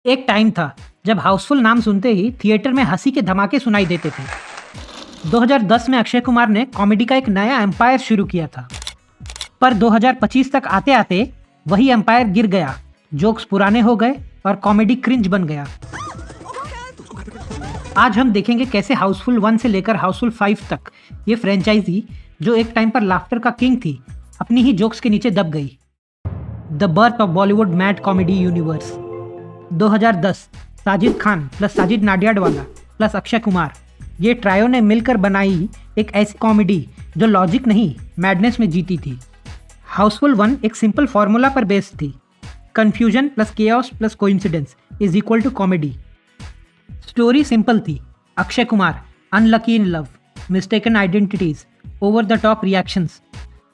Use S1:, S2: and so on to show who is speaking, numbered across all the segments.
S1: एक टाइम था जब हाउसफुल नाम सुनते ही थिएटर में हंसी के धमाके सुनाई देते थे। 2010 में अक्षय कुमार ने कॉमेडी का एक नया एम्पायर शुरू किया था, पर 2025 तक आते आते वही एम्पायर गिर गया। जोक्स पुराने हो गए और कॉमेडी क्रिंज बन गया। आज हम देखेंगे कैसे हाउसफुल 1 से लेकर हाउसफुल 5 तक ये फ्रेंचाइजी, जो एक टाइम पर लाफ्टर का किंग थी, अपनी ही जोक्स के नीचे दब गई। The birth of Bollywood mad comedy universe. 2010 Sajid Khan plus Sajid Nadiadwala plus Akshay Kumar, ये ट्रायो ने मिलकर बनाई एक ऐसी कॉमेडी जो लॉजिक नहीं मैडनेस में जीती थी। हाउसफुल 1 एक सिंपल फॉर्मूला पर बेस्ड थी। Confusion plus chaos plus coincidence is equal to comedy. Story simple थी। Akshay Kumar unlucky in love, mistaken identities, over the top reactions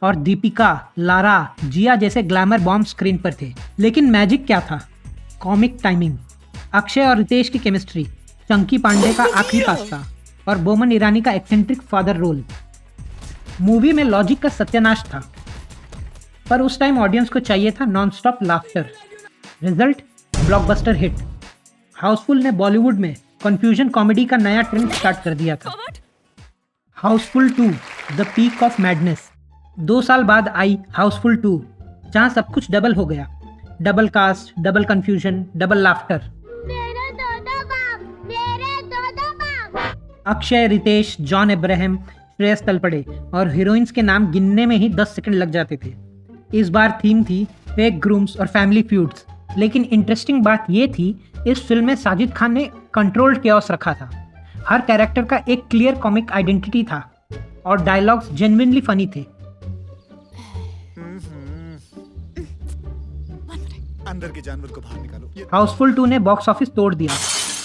S1: और दीपिका, लारा, जिया जैसे ग्लैमर बॉम्ब स्क्रीन पर थे। लेकिन मैजिक क्या था? कॉमिक टाइमिंग, अक्षय और रितेश की केमिस्ट्री, चंकी पांडे का आखिरी पास्ता और बोमन ईरानी का एक्सेंट्रिक फादर रोल। मूवी में लॉजिक का सत्यानाश था, पर उस टाइम ऑडियंस को चाहिए था non-stop laughter. Result blockbuster hit. Housefull ने बॉलीवुड में कंफ्यूजन कॉमेडी का नया ट्रेंड स्टार्ट कर दिया था। Housefull 2 the peak of madness. 2 साल बाद आई हाउसफुल 2, जहां सब कुछ डबल हो गया। Double cast, double confusion, double laughter. Akshay, Ritesh, John Abraham, Shreyas Talpade और हीरोइंस के नाम गिनने में ही 10 सेकंड लग जाते थे। इस बार थीम थी फेक ग्रूम्स और फैमिली फ्यूड्स। लेकिन इंटरेस्टिंग बात ये थी, इस फिल्म में साजिद खान ने कंट्रोल्ड केओस रखा था। हर कैरेक्टर का एक क्लियर कॉमिक आइडेंटिटी था और डायलॉग्स जेन्युइनली फनी थे।
S2: अंदर के जानवर को बाहर निकालो।
S1: हाउसफुल 2 ने बॉक्स ऑफिस तोड़ दिया।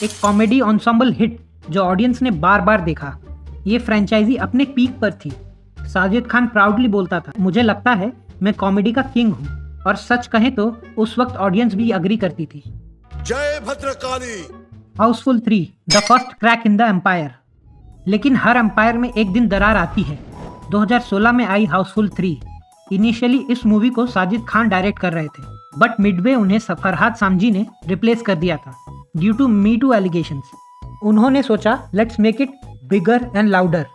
S1: एक कॉमेडी एंसेम्बल हिट जो ऑडियंस ने बार बार देखा। ये फ्रेंचाइजी अपने पीक पर थी। साजिद खान प्राउडली बोलता था, मुझे लगता है मैं कॉमेडी का किंग हूँ। और सच कहें तो उस वक्त ऑडियंस भी अग्री करती थी।
S2: जय Bhadrakali.
S1: Housefull 3 the first crack in the empire. लेकिन हर एम्पायर में एक दिन दरार आती है। 2016 में आई हाउसफुल 3। इनिशियली इस मूवी को साजिद खान डायरेक्ट कर रहे थे, बट मिडवे उन्हें फरहाद सामजी ने रिप्लेस कर दिया था due to me too allegations. उन्होंने सोचा let's make it bigger and louder,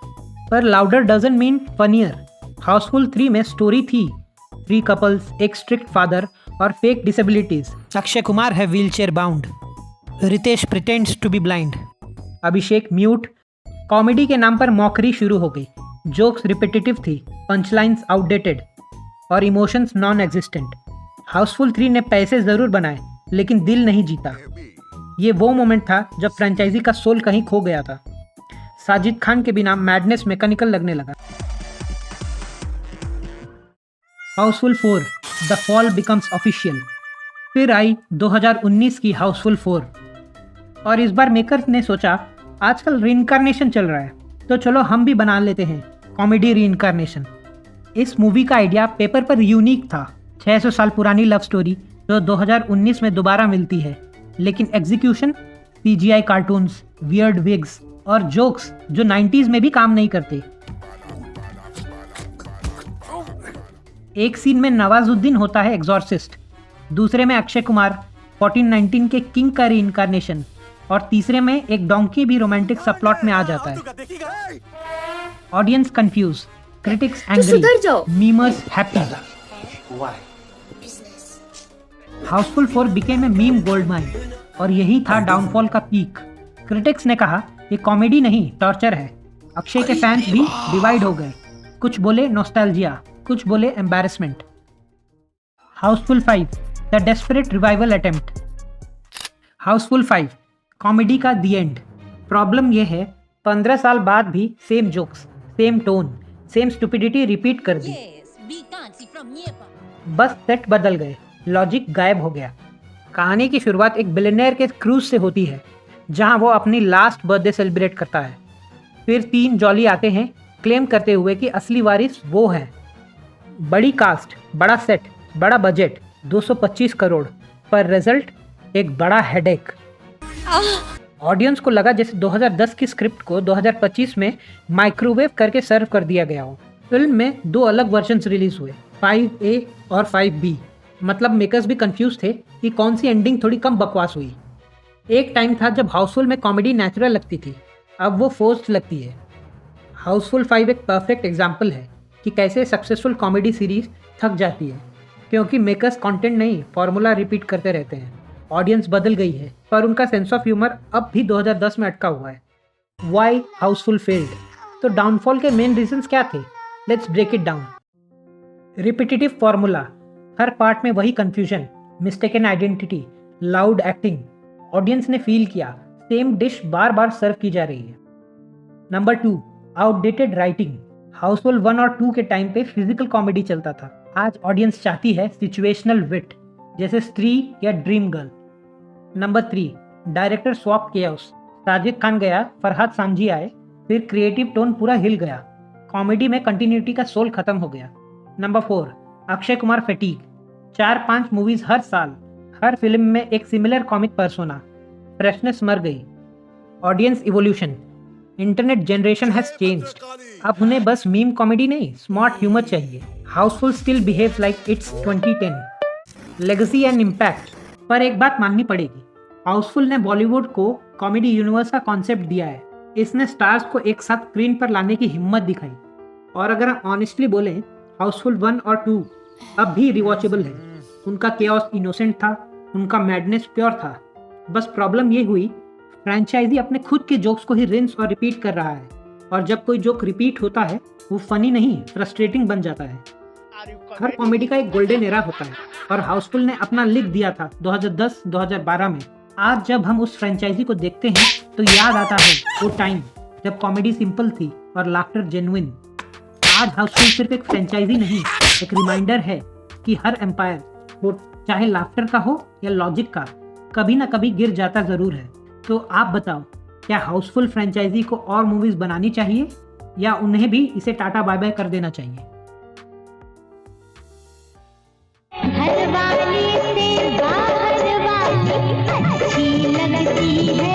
S1: पर louder doesn't mean funnier. Housefull 3 में स्टोरी थी 3 कपल्स, एक स्ट्रिक्ट फादर और फेक डिसेबिलिटीज। अक्षय कुमार है wheelchair bound, Riteish pretends to be blind, Abhishek mute. Comedy के नाम पर मॉकरी शुरू हो गई। जोक्स रिपीटेटिव थी, पंचलाइंस आउटडेटेड और इमोशंस नॉन एग्जिस्टेंट। हाउसफुल 3 ने पैसे ज़रूर बनाए लेकिन दिल नहीं जीता। ये वो मोमेंट था जब फ्रेंचाइजी का सोल कहीं खो गया था। साजिद खान के बिना मैडनेस मैकेनिकल लगने लगा। Housefull 4 the fall becomes official. फिर आई 2019 की हाउसफुल 4 और इस बार मेकर्स ने सोचा आजकल रीइंकार्नेशन चल रहा है, तो चलो हम भी बना लेते हैं कॉमेडी रीइंकार्नेशन। इस मूवी का आइडिया पेपर पर यूनिक था। 600 साल पुरानी लव स्टोरी जो 2019 में दोबारा मिलती है, लेकिन execution CGI cartoons, weird wigs और जोक्स जो 90s में भी काम नहीं करते। एक सीन में नवाजुद्दीन होता है एग्जॉर्सिस्ट, दूसरे में अक्षय कुमार 1419 के किंग का रीइंकार्नेशन और तीसरे में एक डोंकी भी रोमांटिक सबप्लॉट में आ जाता है। Audience confuse, critics angry, memers happy. Housefull 4 became a meme gold mine और यही था डाउनफॉल का पीक। क्रिटिक्स ने कहा ये कॉमेडी नहीं टॉर्चर है। अक्षय के फैंस भी डिवाइड हो गए, कुछ बोले नॉस्टैल्जिया, कुछ बोले embarrassment. Housefull 5 the desperate revival attempt. Housefull 5 comedy का दी एंड। प्रॉब्लम यह है 15 साल बाद भी same jokes, same tone, same stupidity repeat कर दी। बस सेट बदल गए, लॉजिक गायब हो गया। कहानी की शुरुआत एक बिलियनेयर के क्रूज से होती है जहां वो अपनी लास्ट बर्थडे सेलिब्रेट करता है। फिर 3 जॉली आते हैं क्लेम करते हुए कि असली वारिस वो है। बड़ी कास्ट, बड़ा सेट, बड़ा बजट, 225 करोड़, पर रिजल्ट एक बड़ा हेडेक। ऑडियंस को लगा जैसे 2010 की स्क्रिप्ट को 2025 में माइक्रोवेव करके सर्व कर दिया गया हो। फिल्म में 2 अलग वर्जन्स रिलीज हुए, 5A और 5B। मतलब मेकर्स भी कंफ्यूज थे कि कौन सी एंडिंग थोड़ी कम बकवास हुई। एक टाइम था जब हाउसफुल में कॉमेडी नेचुरल लगती थी, अब वो फोर्स्ड लगती है। हाउसफुल 5 एक परफेक्ट एग्जाम्पल है कि कैसे सक्सेसफुल कॉमेडी सीरीज थक जाती है, क्योंकि मेकर्स कंटेंट नहीं फॉर्मूला रिपीट करते रहते हैं। ऑडियंस बदल गई है पर उनका सेंस ऑफ ह्यूमर अब भी 2010 में अटका हुआ है। Why Housefull failed? तो डाउनफॉल के मेन रीजंस क्या थे? Let's break it down. Repetitive formula, हर पार्ट में वही confusion, mistaken identity, loud acting. Audience ने फील किया सेम डिश बार बार सर्व की जा रही है। Number 2, outdated writing. हाउसफुल 1 और 2 के टाइम पे फिजिकल कॉमेडी चलता था, आज ऑडियंस चाहती है सिचुएशनल विट, जैसे स्त्री या dream girl. Number 3, director swap chaos. Sajid Khan गया, फरहाद सामजी आए, फिर क्रिएटिव टोन पूरा हिल गया। कॉमेडी में कंटिन्यूटी का सोल खत्म हो गया। Number 4, Akshay Kumar fatigue. 4-5 movies हर साल, हर फिल्म में एक सिमिलर कॉमिक पर्सोना, फ्रेशनेस मर गई। Audience evolution, internet generation has changed. अब उन्हें बस मीम कॉमेडी नहीं, स्मार्ट ह्यूमर चाहिए। Housefull still behaves like it's 2010। Legacy and impact, पर एक बात माननी पड़ेगी, हाउसफुल ने बॉलीवुड को कॉमेडी यूनिवर्स का कॉन्सेप्ट दिया है। इसने स्टार्स को एक साथ स्क्रीन पर लाने की हिम्मत दिखाई। और अगर हम ऑनेस्टली बोलें, हाउसफुल 1 और 2 अब भी रिवॉचेबल है। उनका केओस इनोसेंट था, उनका मैडनेस प्योर था। बस प्रॉब्लम ये हुई, फ्रेंचाइजी अपने खुद के जोक्स को ही रिंस और रिपीट कर रहा है, और जब कोई जोक रिपीट होता है वो फनी नहीं, फ्रस्ट्रेटिंग बन जाता है। हर कॉमेडी का एक गोल्डन एरा होता है, और हाउसफुल ने अपना लिख दिया था 2010-2012 में। आज जब हम उस फ्रेंचाइजी को देखते हैं तो याद आता है वो टाइम जब कॉमेडी सिंपल थी और लाफ्टर जेन्युइन। आज हाउसफुल सिर्फ एक फ्रेंचाइजी नहीं, एक रिमाइंडर है कि हर एम्पायर, वो चाहे लाफ्टर का हो या लॉजिक का, कभी ना कभी गिर जाता जरूर है। तो आप बताओ, क्या हाउसफुल फ्रेंचाइजी को और मूवीज बनानी चाहिए या उन्हें भी इसे टाटा बाय बाय कर देना चाहिए?
S3: घर वाली से बाहर वाली अच्छी लगती है।